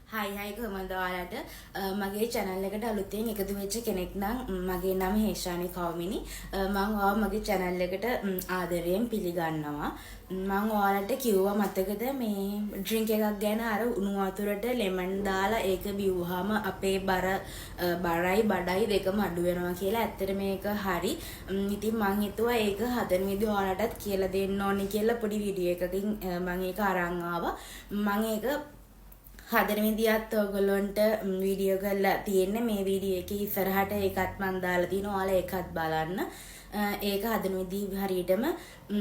හයි කොහමද ඔයාලට මගේ channel එකට අලුතෙන් එකතු වෙච්ච කෙනෙක් නම් මගේ නම හේෂානි කවුමිනි මම ඔයාව මගේ channel එකට ආදරයෙන් පිළිගන්නවා මම ඔයාලට කිව්වා මතකද මේ drink එකක් ගැන අර උණු වතුරට lemon දාලා ඒක බිව්වහම අපේ බරයි බඩයි දෙකම අඩු වෙනවා කියලා ඇත්තට මේක හරි ඉතින් මම හිතුවා ඒක හදන විදිහ ඔයාලටත් කියලා දෙන්න ඕනි කියලා පොඩි වීඩියෝ එකකින් මම ඒක අරන් ආවා මම ඒක හදන විදියත් ඔයගොල්ලන්ට වීඩියෝ කරලා තියෙන්නේ මේ වීඩියෝ එකේ ඉස්සරහට ඒකත් මම දාලා තිනවා ඔයාලා ඒකත් බලන්න. ඒක හදන විදිහ හරියටම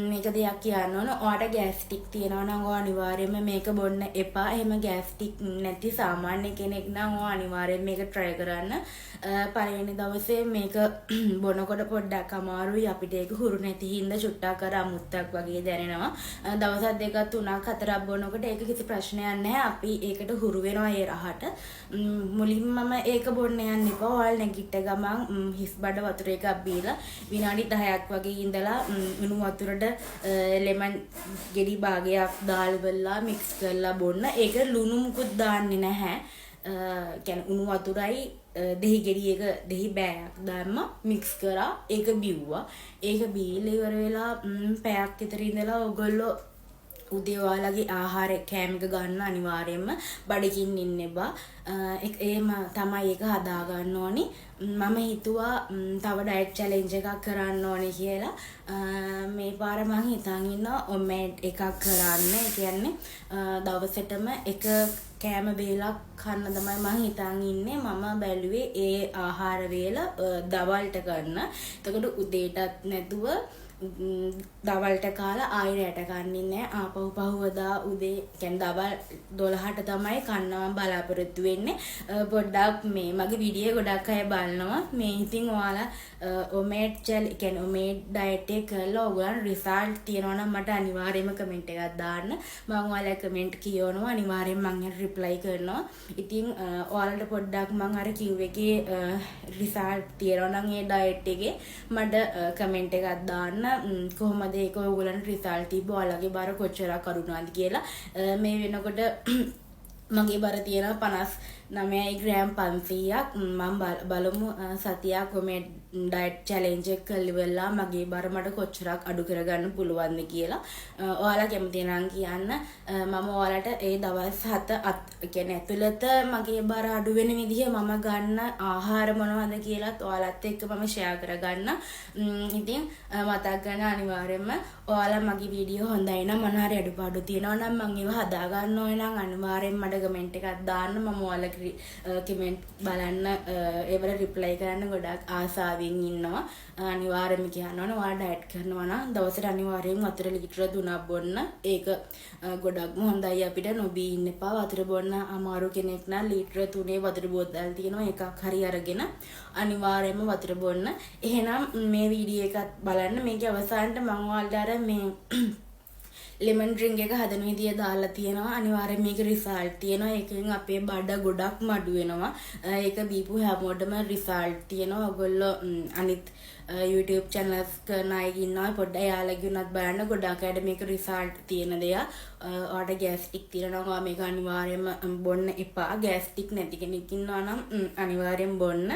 මේක දෙයක් කියන්න ඕන. ඔයාට ගෑස්ටික් තියෙනවා නම් ඔයා අනිවාර්යයෙන්ම මේක බොන්න එපා. එහෙම ගෑස්ටික් නැති සාමාන්‍ය කෙනෙක් නම් ඔයා අනිවාර්යයෙන් මේක try කරන්න. පළවෙනි දවසේ මේක බොනකොට පොඩ්ඩක් අමාරුයි අපිට ඒක හුරු නැති හින්දා චුට්ටක් කර අමුත්තක් වගේ දැනෙනවා. දවස් දෙකක් තුනක් හතරක් බොනකොට ඒක කිසි ප්‍රශ්නයක් නැහැ. අපි ඒකට හුරු වෙනවා ඒ රහට. මුලින්මම ඒක බොන්න යන්න එපා. ඔයාලා නැගිට ගමන් හිස් බඩ වතුර එකක් බීලා විනාඩි 10ක් වගේ ඉඳලා උණු වතුරට ලෙමන් ගෙඩි භාගයක් දාලා මික්ස් කරලා බොන්න. ඒක ලුණු මුකුත් දාන්නේ නැහැ. කියන්නේ උණු වතුරයි දෙහි ගෙඩියක දෙහි බෑයක් දැම්ම මික්ස් කරා ඒක බිව්වා. ඒක බීලා ඉවර වෙලා පැයක් විතර ඉඳලා ඔයගොල්ලෝ උදේ ඔයාලගේ ආහාර කෑම එක ගන්න අනිවාර්යයෙන්ම බඩගින්න ඉන්න එපා. ඒම තමයි ඒක හදා ගන්න ඕනි. මම හිතුවා තව ඩයට් චැලෙන්ජ් එකක් කරන්න ඕනි කියලා. මේ පාර මම හිතන් ඉන්නවා ඔමේට් එකක් කරන්න. ඒ කියන්නේ දවසටම එක කෑම වේලක් කන්න තමයි මම හිතන් ඉන්නේ. මම බැලුවේ ඒ ආහාර වේල දවල්ට ගන්න. එතකොට උදේටත් නැතුව දවල්ට කාලා ආයෙ රැට ගන්නෙ නෑ. ආපහු පහුවදා උදේ කියන්නේ දවල් 12ට තමයි කන්නවා බලාපොරොත්තු වෙන්නේ. පොඩ්ඩක් මේ මගේ වීඩියෝ ගොඩක් අය බලනවා. මේ ඉතින් ඔයාලා ඔමේට් කියන්නේ ඔමේට් ඩයට් එක කරලා ඔයගොල්ලන් රිසල්ට් තියනවා නම් මට අනිවාර්යයෙන්ම කමෙන්ට් එකක් දාන්න. මම ඔයාලා කමෙන්ට් කියවනවා අනිවාර්යයෙන් මම යට රිප්ලයි කරනවා. ඉතින් ඔයාලට පොඩ්ඩක් මම අර කිව් එකේ රිසල්ට් තියනවා නම් ඒ ඩයට් එකේ මට කමෙන්ට් එකක් දාන්න. කොහොමද ඒක ඔයගොල්ලන්ට රිසල්ට් තිබ්බ ඔයාලගේ බර කොච්චරක් අඩු වුණාද කියලා. මේ වෙනකොට මගේ බර තියෙනවා 59 ග්‍රෑම් 500ක්. මම බලමු සතියක් ඔමේ ඩයට් චැලෙන්ජ් එක කරලා මගේ බර මට කොච්චරක් අඩු කරගන්න පුළුවන්ද කියලා. ඔයාලා කැමති නම් කියන්න. මම ඔයාලට ඒ දවස් 7 කියන්නේ ඇතුළත මගේ බර අඩු වෙන විදිහ මම ගන්න ආහාර මොනවද කියලාත් ඔයාලත් එක්ක මම ෂෙයා කරගන්න. ඉතින් මතක් ගන්න අනිවාර්යයෙන්ම ඔයාලා මගේ වීඩියෝ හොඳයි නම් මොන හරි අඩුපාඩු තියෙනවා නම් මම ඒව හදා ගන්න ඕන නම් අනිවාර්යයෙන් මට කමෙන්ට් එකක් දාන්න. මම ඔයාලගේ කමෙන්ට් බලන්න ඒවල රිප්ලයි කරන්න ගොඩක් ආසාවෙන් ඉන්නවා. අනිවාර්යයෙන්ම කියන්න ඕන ඔයාලා ඩයට් කරනවා නම් දවසට අනිවාර්යයෙන් වතුර ලීටර 3ක් බොන්න. ඒක ගොඩක්ම හොඳයි අපිට නොබී ඉන්න එපා. වතුර බොන්න අමාරු කෙනෙක් නම් ලීටර 3 වතුර බෝතල් තියෙනවා එකක් හරි අරගෙන අනිවාර්යයෙන්ම වතුර බොන්න. එහෙනම් මේ වීඩියෝ එකත් බලන්න. මේකේ අවසානට මම ඔයාලට අර මේ ලෙමන් ඩ්‍රින්ක් එක හදන විදිය දාලා තියෙනවා. අනිවාර්යයෙන් මේක රිසල්ට් තියෙනවා. ඒකෙන් අපේ බඩ ගොඩක් මඩු වෙනවා. ඒක බීපු හැමෝටම රිසල්ට් තියෙනවා. ඔයගොල්ලෝ අනිත් YouTube channels කරන අය ඉන්නවා. පොඩ්ඩක් යාළුවගේ උනත් බලන්න. ගොඩක් අයට මේක රිසල්ට් තියෙන දෙයක්. ඔයාට ගෑස්ටික් තියෙනවා මේක අනිවාර්යයෙන්ම බොන්න එපා. ගෑස්ටික් නැති කෙනෙක් ඉන්නවා නම් අනිවාර්යෙන් බොන්න.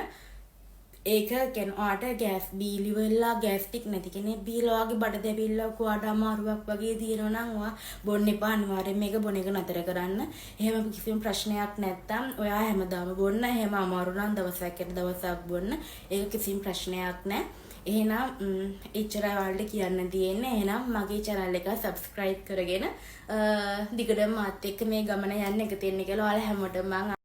ඒක කියන්නේ ඔයාට ගෑස් බීලි වෙලා ගෑස්ටික් නැති කෙනෙක් බීලා වගේ බඩ දැවිල්ල ඔයාට අමාරුවක් වගේ තියෙනවා නම් ඔයා බොන්න එපා. අනිවාර්යෙන් මේක බොන එක නතර කරන්න. එහෙම කිසිම ප්‍රශ්නයක් නැත්තම් ඔයා හැමදාම බොන්න. එහෙම අමාරු නම් දවසකට දවසක් බොන්න. ඒක කිසිම ප්‍රශ්නයක් නැහැ. එහෙනම් එච්චරයි ඔයාලට කියන්න තියෙන්නේ. එහෙනම් මගේ channel එක subscribe කරගෙන දිගටම මාත් එක්ක මේ ගමන යන්න එක තියෙන්නේ කියලා ඔයාලා හැමෝටම මම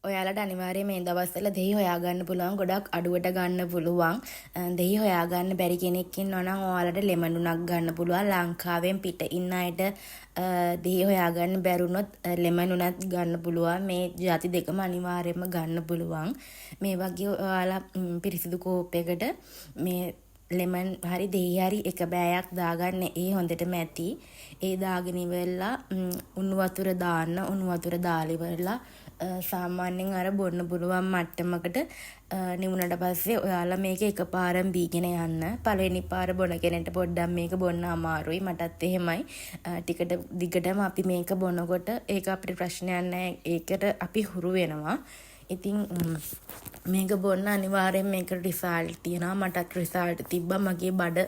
ඔයාලට අනිවාර්යයෙන් මේ දවස්වල දෙහි හොයාගන්න පුළුවන්. ගොඩක් අඩුවට ගන්න පුළුවන්. දෙහි හොයාගන්න බැරි කෙනෙක් ඉන්නවා නම් ඔයාලට ලෙමන් උණක් ගන්න පුළුවන්. ලංකාවෙන් පිට ඉන්න අයට දෙහි හොයාගන්න බැරුණොත් ලෙමන් උණත් ගන්න පුළුවන්. මේ ಜಾති දෙකම අනිවාර්යයෙන්ම ගන්න පුළුවන්. මේ වගේ ඔයාලා පිරිසිදු කෝප් එකට මේ ලෙමන් හරි දෙහි හරි එක බෑයක් දාගන්න. ඒ හොඳටම ඇති. ඒ දාගෙන ඉවරලා උණු වතුර දාන්න. උණු වතුර දාලා ඉවරලා සාමාන්‍යයෙන් අර බොන්න පුළුවන් මට්ටමකට නිවුණට පස්සේ ඔයාලා මේක එකපාරම බීගෙන යන්න. පළවෙනි පාර බොන කෙනෙක්ට පොඩ්ඩක් මේක බොන්න අමාරුයි. මටත් එහෙමයි. ටිකට දිගටම අපි මේක බොනකොට ඒක අපිට ප්‍රශ්නයක් නැහැ. ඒකට අපි හුරු වෙනවා. ඉතින් මේක බොන්න අනිවාර්යෙන් මේකට රිසල්ට් තියෙනවා. මටත් රිසල්ට් තිබ්බා. මගේ බඩ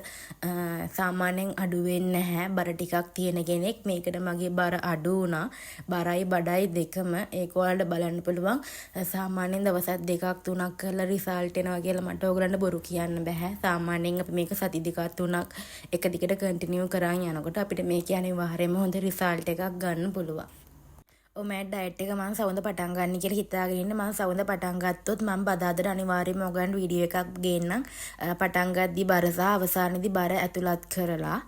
සාමාන්‍යයෙන් අඩු වෙන්නේ නැහැ. බර ටිකක් තියෙන කෙනෙක්. මේකට මගේ බර අඩු වුණා. බරයි බඩයි දෙකම ඒක ඔයාලට බලන්න පුළුවන්. සාමාන්‍යයෙන් දවස් දෙකක් තුනක් කරලා රිසල්ට් එනවා කියලා මට ඕගලන්ට බොරු කියන්න බෑ. සාමාන්‍යයෙන් අපි මේක සති දෙකක් තුනක් එක දිගට කන්ටිනියු කරන් යනකොට අපිට මේකේ අනිවාර්යයෙන්ම හොඳ රිසල්ට් එකක් ගන්න පුළුවන්. මම ඩයට් එක මම සවුන්ද පටන් ගන්න කියලා හිතාගෙන ඉන්නේ. මම සවුන්ද පටන් ගත්තොත් මම බදාදට අනිවාර්යයෙන්ම ඔයගලන්ට වීඩියෝ එකක් ගේන්නම්. පටන් ගද්දි බර සහ අවසානයේදී බර ඇතුළත් කරලා